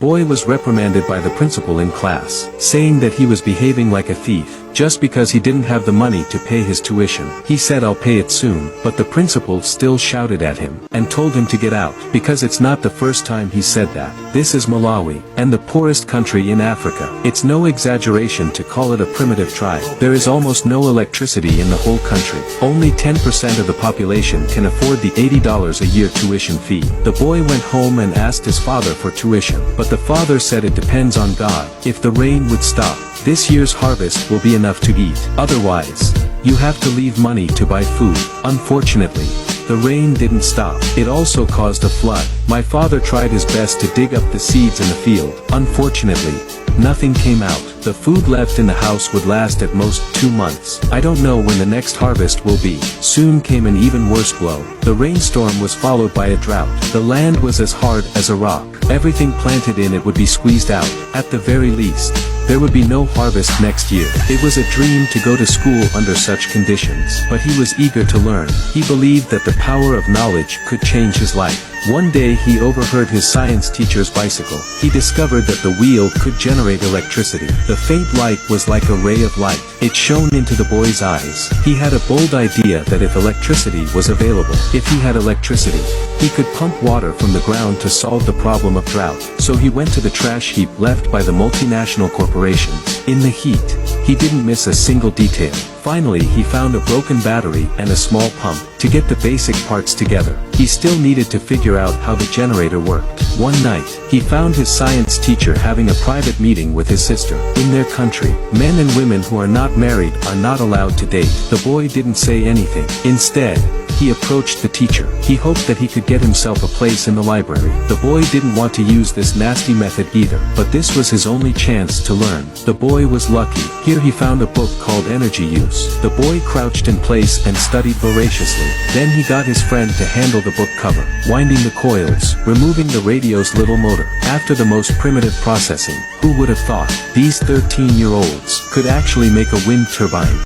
Boy was reprimanded by the principal in class, saying that he was behaving like a thief, just because he didn't have the money to pay his tuition. He said I'll pay it soon, but the principal still shouted at him, and told him to get out, because it's not the first time he said that. This is Malawi, and the poorest country in Africa. It's no exaggeration to call it a primitive tribe. There is almost no electricity in the whole country. Only 10% of the population can afford the $80 a year tuition fee. The boy went home and asked his father for tuition, but the father said it depends on God. If the rain would stop, this year's harvest will be enough to eat. Otherwise, you have to leave money to buy food. Unfortunately, the rain didn't stop. It also caused a flood. My father tried his best to dig up the seeds in the field. Unfortunately, nothing came out. The food left in the house would last at most 2 months. I don't know when the next harvest will be. Soon came an even worse blow. The rainstorm was followed by a drought. The land was as hard as a rock. Everything planted in it would be squeezed out. At the very least, there would be no harvest next year. It was a dream to go to school under such conditions. But he was eager to learn. He believed that the power of knowledge could change his life. One day he overheard his science teacher's bicycle. He discovered that the wheel could generate electricity. The faint light was like a ray of light. It shone into the boy's eyes. He had a bold idea that if electricity was available, if he had electricity, he could pump water from the ground to solve the problem of drought. So he went to the trash heap left by the multinational corporations. In the heat, he didn't miss a single detail. Finally he found a broken battery and a small pump. To get the basic parts together, he still needed to figure out how the generator worked. One night, he found his science teacher having a private meeting with his sister. In their country, men and women who are not married are not allowed to date. The boy didn't say anything. Instead, he approached the teacher. He hoped that he could get himself a place in the library. The boy didn't want to use this nasty method either, but this was his only chance to learn. The boy was lucky. Here he found a book called Energy Use. The boy crouched in place and studied voraciously. Then he got his friend to handle the book cover, winding the coils, removing the radio's little motor. After the most primitive processing, who would have thought these 13-year-olds could actually make a wind turbine?